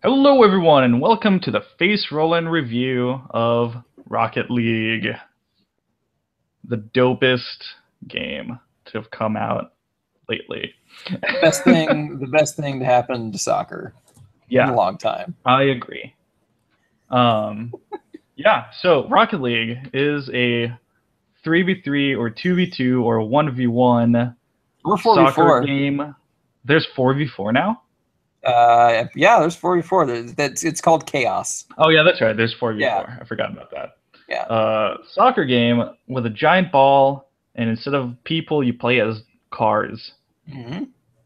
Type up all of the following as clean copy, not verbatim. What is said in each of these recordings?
Hello, everyone, and welcome to the Facerollin review of Rocket League, the dopest game to have come out lately. The best thing to happen to soccer in a Yeah, long time. I agree. Um, yeah, so Rocket League is a 3v3 or 2v2 or 1v1 We're soccer 4v4. game. There's 4v4 now? Yeah, there's 4v4. It's called chaos. Oh, yeah, that's right. There's Yeah, 4v4. I forgot about that. yeah. Soccer game with a giant ball, and instead of people, you play as cars. hmm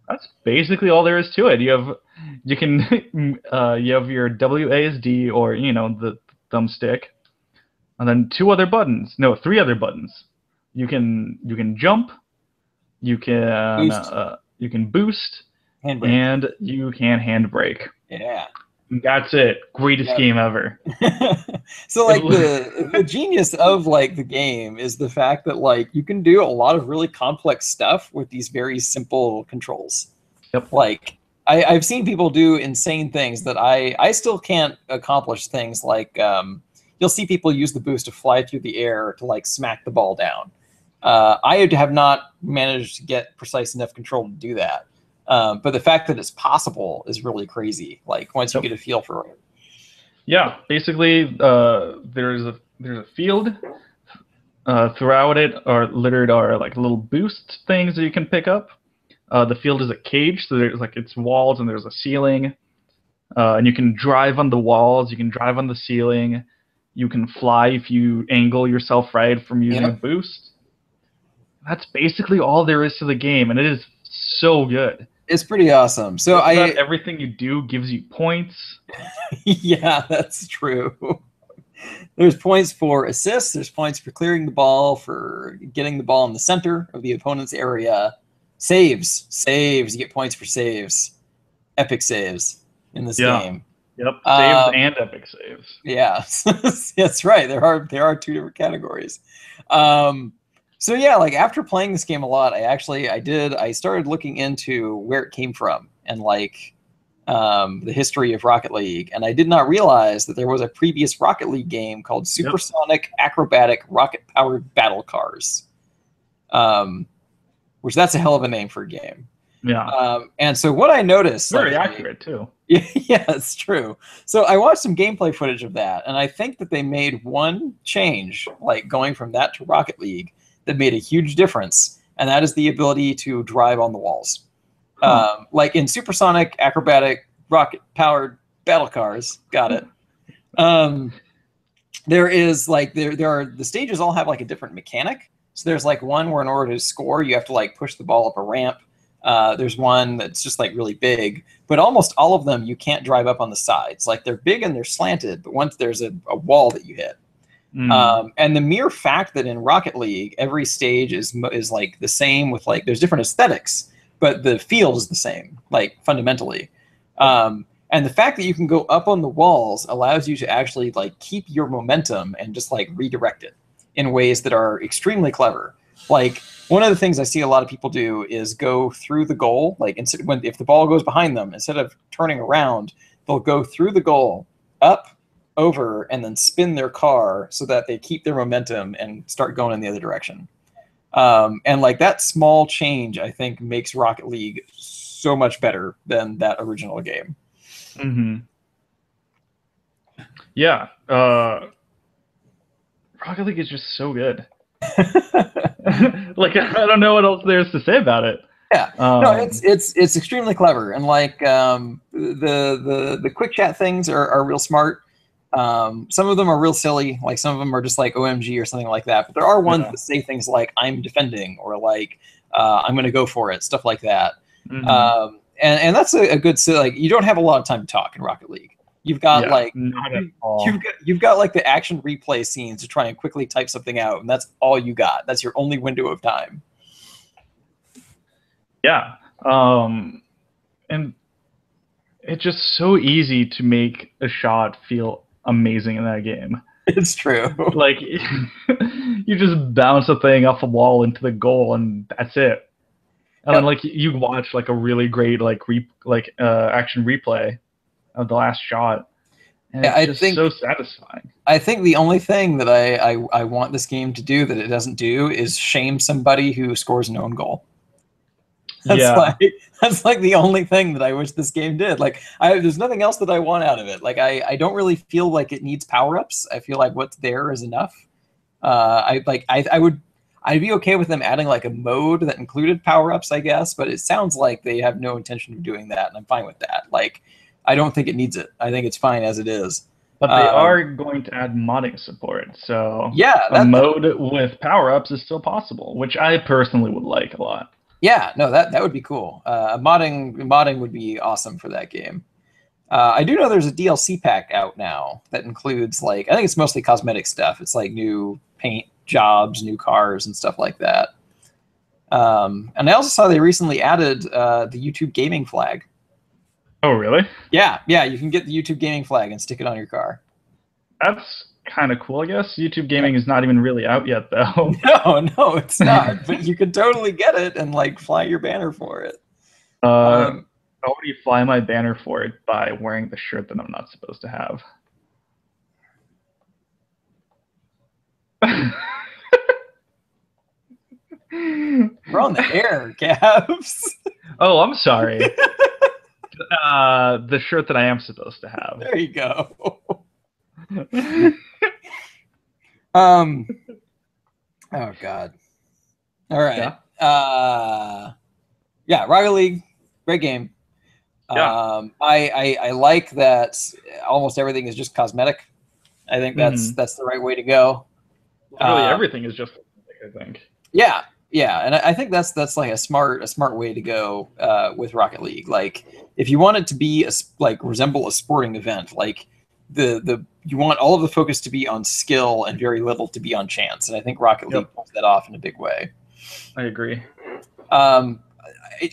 That's basically all there is to it. You can, you have your WASD or the thumbstick, and then two other buttons. No, three other buttons. You can jump, Boost, you can boost, handbrake. and you can handbrake. Yeah. That's it. Greatest Yep. game ever. So It, like the genius of like the game is the fact that like you can do a lot of really complex stuff with these very simple controls. yep. Like I've seen people do insane things that I still can't accomplish. Things like you'll see people use the boost to fly through the air to like smack the ball down. I have not managed to get precise enough control to do that. But the fact that it's possible is really crazy. Like once you Yep. get a feel for it. Yeah. Basically, there's a field. Throughout it are littered are like little boost things that you can pick up. The field is a cage, so there's like it's walls and there's a ceiling, and you can drive on the walls. You can drive on the ceiling. You can fly if you angle yourself right from using a Yep. boost. That's basically all there is to the game, and it is so good. It's pretty awesome. So Just about I, everything you do gives you points. yeah, that's true. There's points for assists. There's points for clearing the ball, for getting the ball in the center of the opponent's area. Saves. You get points for saves. Epic saves in this Yeah. game. Yep. Saves Um, and epic saves. yeah, that's right. There are two different categories. Um, so yeah, like after playing this game a lot, I started looking into where it came from and like the history of Rocket League, and I did not realize that there was a previous Rocket League game called Yep. Supersonic Acrobatic Rocket Powered Battle Cars, um, which that's a hell of a name for a game. Yeah. And so what I noticed, Very accurate too. yeah, it's true. So I watched some gameplay footage of that, and I think that they made one change, like going from that to Rocket League, that made a huge difference, and that is the ability to drive on the walls. Huh. Like in supersonic, acrobatic, rocket-powered battle cars, got it. Um, there is like there are the stages all have like a different mechanic. So there's like one where in order to score, you have to like push the ball up a ramp. There's one that's just like really big, but almost all of them you can't drive up on the sides. Like they're big and they're slanted, but once there's a wall that you hit. Mm. And the mere fact that in Rocket League every stage is like the same with like there's different aesthetics, but the field is the same, like fundamentally. And the fact that you can go up on the walls allows you to actually like keep your momentum and just like redirect it in ways that are extremely clever. Like one of the things I see a lot of people do is go through the goal. Like if the ball goes behind them, instead of turning around, they'll go through the goal, up, over, and then spin their car so that they keep their momentum and start going in the other direction. And like that small change, I think, makes Rocket League so much better than that original game. Hmm. Yeah. Rocket League is just so good. Like I don't know what else there is to say about it. Yeah, no, Um, it's extremely clever, and like the quick chat things are real smart. Some of them are real silly, like some of them are just like OMG or something like that. But there are ones yeah. that say things like "I'm defending" or like "I'm going to go for it," stuff like that. Hmm. And that's a good, so like you don't have a lot of time to talk in Rocket League. You've got Yeah. like Not at you, all. you've got like the action replay scenes to try and quickly type something out, and that's all you got. That's your only window of time. Yeah. And it's just so easy to make a shot feel amazing in that game. It's true. Like you just bounce a thing off a wall into the goal, and that's it. And then Yep. like you watch like a really great like action replay, of the last shot, and Yeah, it's just so satisfying. I think the only thing that I want this game to do that it doesn't do is shame somebody who scores an own goal. That's Yeah, like that's like the only thing that I wish this game did. Like there's nothing else that I want out of it. Like I don't really feel like it needs power-ups. I feel like what's there is enough. I'd be okay with them adding like a mode that included power-ups, I guess, but it sounds like they have no intention of doing that, and I'm fine with that. Like I don't think it needs it. I think it's fine as it is. but they are going to add modding support, so Yeah, a mode with power-ups is still possible, which I personally would like a lot. Yeah, no, that would be cool. Modding would be awesome for that game. I do know there's a DLC pack out now that includes like I think it's mostly cosmetic stuff. It's like new paint jobs, new cars, and stuff like that. And I also saw they recently added the YouTube gaming flag. Oh, really? Yeah, you can get the YouTube gaming flag and stick it on your car. That's kind of cool, I guess. YouTube gaming is not even really out yet, though. No, it's not. But you could totally get it and like fly your banner for it. How would you fly my banner for it? By wearing the shirt that I'm not supposed to have. We're on the air, Cavs. Oh, I'm sorry. The shirt that I am supposed to have. There you go. Oh God. All right. Yeah. Rocket League, great game. Yeah. I like that almost everything is just cosmetic. I think that's the right way to go. Really, everything is just cosmetic, I think. Yeah, and I think that's like a smart way to go with Rocket League. Like, if you want it to be resemble a sporting event, like you want all of the focus to be on skill and very little to be on chance. And I think Rocket League pulls that off in a big way. I agree. I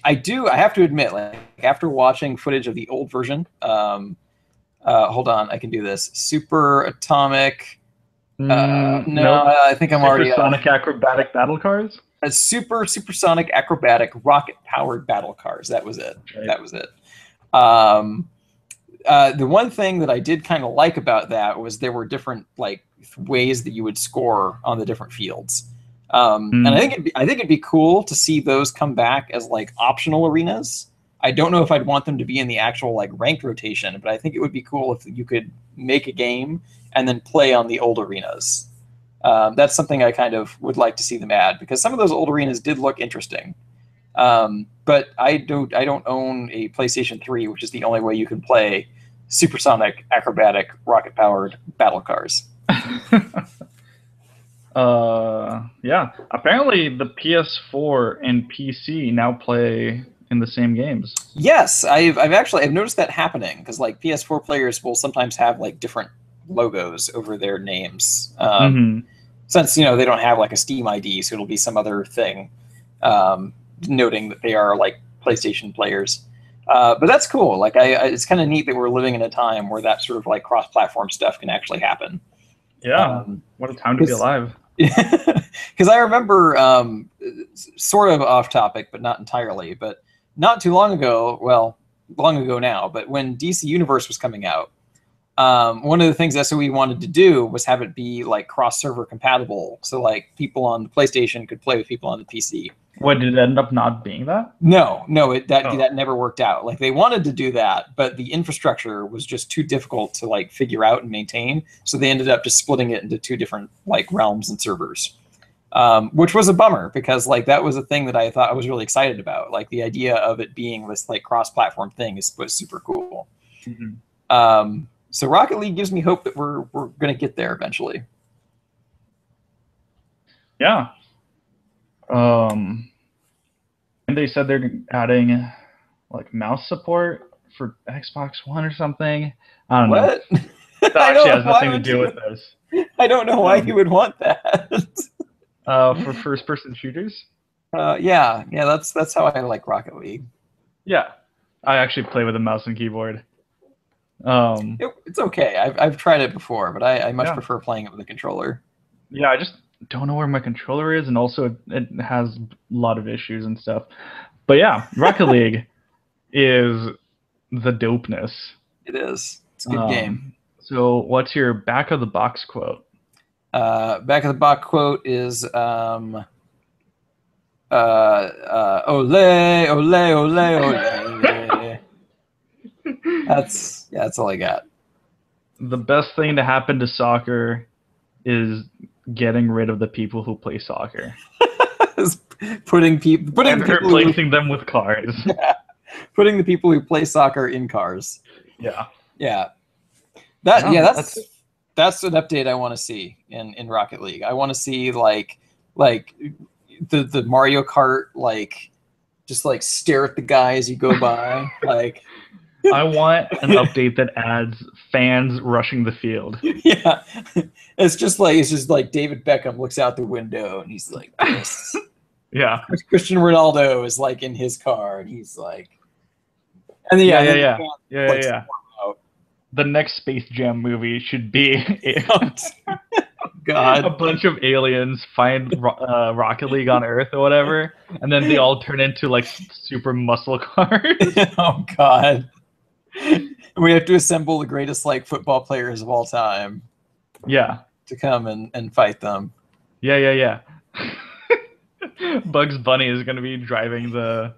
have to admit, like after watching footage of the old version, hold on, I can do this. Super Atomic. No, I think I'm already Supersonic acrobatic battle cars. Supersonic acrobatic rocket powered battle cars. That was it. Right. That was it. The one thing that I did kind of like about that was there were different like ways that you would score on the different fields. And I think it'd be cool to see those come back as like optional arenas. I don't know if I'd want them to be in the actual like ranked rotation, but I think it would be cool if you could make a game and then play on the old arenas. That's something I kind of would like to see them add because some of those old arenas did look interesting. But I don't own a PlayStation 3, which is the only way you can play supersonic, acrobatic, rocket-powered battle cars. Yeah. Apparently, the PS4 and PC now play in the same games. Yes, I've noticed that happening because like PS4 players will sometimes have like different logos over their names. Since they don't have like a Steam ID, so it'll be some other thing noting that they are like PlayStation players. But that's cool. Like it's kind of neat that we're living in a time where that sort of like cross-platform stuff can actually happen. Yeah, what a time to be alive. Because I remember, sort of off topic, but not entirely, but not too long ago, well, long ago now, but when DC Universe was coming out, one of the things SOE wanted to do was have it be like cross-server compatible, so like people on the PlayStation could play with people on the PC. What, did it end up not being that? No, that never worked out. Like they wanted to do that, but the infrastructure was just too difficult to like figure out and maintain. So they ended up just splitting it into two different like realms and servers, which was a bummer because like that was a thing that I thought I was really excited about. Like the idea of it being this like cross-platform thing was super cool. So Rocket League gives me hope that we're going to get there eventually. Yeah. And they said they're adding like mouse support for Xbox One or something. I don't know. That actually has nothing to do with this. I don't know why you would want that. For first-person shooters? Yeah, that's how I like Rocket League. Yeah, I actually play with a mouse and keyboard. It's okay. I've tried it before, but I much prefer playing it with a controller. Yeah, I just don't know where my controller is, and also it has a lot of issues and stuff. But yeah, Rocket League is the dopeness. It is. It's a good game. So, what's your back of the box quote? Back of the box quote is ole, ole, ole, ole. That's all I got. The best thing to happen to soccer is getting rid of the people who play soccer putting and people replacing them with cars. putting the people who play soccer in cars. Yeah. Yeah. That's That's an update I want to see in Rocket League. I want to see like the Mario Kart just stare at the guy as you go by. I want an update that adds fans rushing the field. Yeah. It's just like David Beckham looks out the window and he's like this. Yeah. Cristiano Ronaldo is in his car and he's like, and then, yeah. The next Space Jam movie should be God, a bunch of aliens find Rocket League on Earth or whatever, and then they all turn into super muscle cars. Oh God. We have to assemble the greatest football players of all time. Yeah. To come and fight them. Yeah. Bugs Bunny is going to be driving the.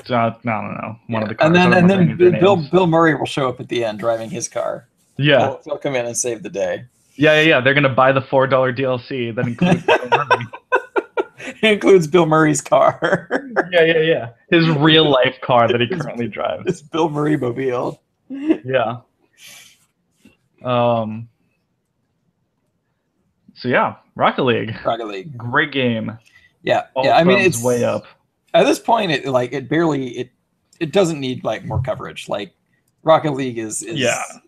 No. One of the cars. And then Bill Murray will show up at the end driving his car. Yeah. He'll come in and save the day. Yeah. They're going to buy the $4 DLC that includes Bill Murray. It includes Bill Murray's car. Yeah. His real life car that he currently drives. It's Bill Murray mobile. Yeah. So yeah, Rocket League. Great game. Yeah. All I mean, it's way up. At this point, it doesn't need more coverage. Rocket League is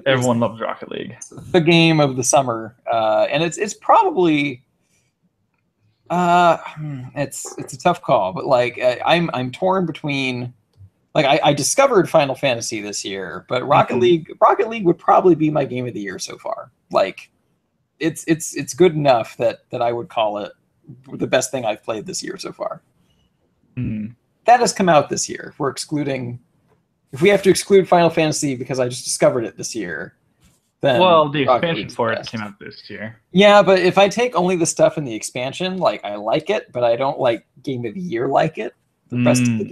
everyone loves Rocket League. The game of the summer, and it's probably it's a tough call, but I'm torn between I discovered Final Fantasy this year, but Rocket League would probably be my game of the year so far. It's good enough that I would call it the best thing I've played this year so far. That has come out this year. If we have to exclude Final Fantasy because I just discovered it this year, then the expansion for it came out this year. Yeah, but if I take only the stuff in the expansion, I like it, but I don't like Game of the Year like it. The rest of the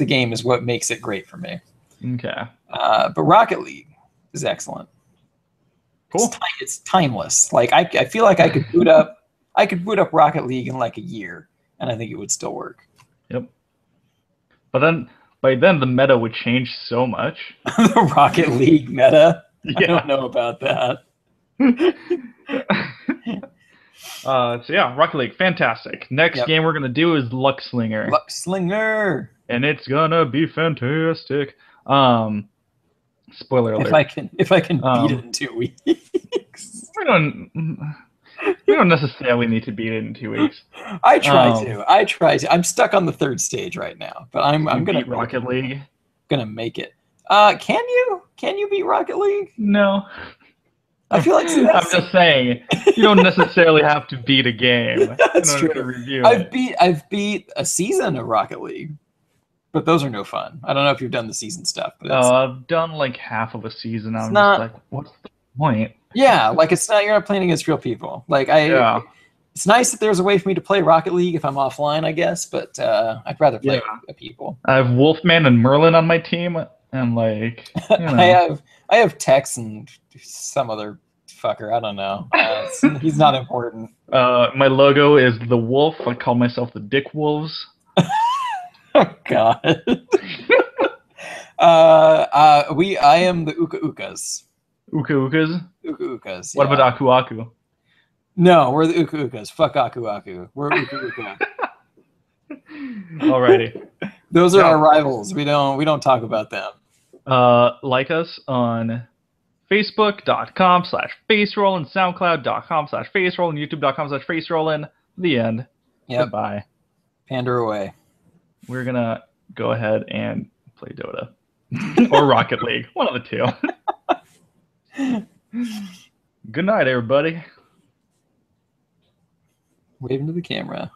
game is what makes it great for me. Okay. But Rocket League is excellent. Cool. It's timeless. I feel like I could boot up Rocket League in a year, and I think it would still work. Yep. But then by then the meta would change so much. The Rocket League meta. Yeah. I don't know about that. So yeah, Rocket League, fantastic. Next game we're gonna do is Luck Slinger. Luck Slinger. And it's gonna be fantastic. Spoiler alert. If I can beat it in 2 weeks. We don't necessarily need to beat it in 2 weeks. I try to. I'm stuck on the 3rd stage right now, but I'm gonna beat Rocket League. Gonna make it. Can you beat Rocket League? No. I feel like I'm just saying you don't necessarily have to beat a game. That's true. To review I've beat a season of Rocket League, but those are no fun. I don't know if you've done the season stuff. But I've done half of a season. I'm just what's the point? Yeah, it's not. You're not playing against real people. It's nice that there's a way for me to play Rocket League if I'm offline, I guess. But I'd rather play with people. I have Wolfman and Merlin on my team, and I have Tex and some other fucker. I don't know. He's not important. My logo is the wolf. I call myself the Dick Wolves. Oh God. I am the Uka Ukas. Uka Ukas? Uka Ukas. What about Aku Aku? No, we're the Uka Ukas. Fuck Aku Aku. We're Uka Uka. Alrighty. Those are our rivals. We don't talk about them. Like us on Facebook.com/Facerollin, SoundCloud.com/Facerollin, YouTube.com/Facerollin. The end. Yep. Goodbye. Pander away. We're gonna go ahead and play Dota or Rocket League. One of the two. Good night, everybody. Wave into the camera.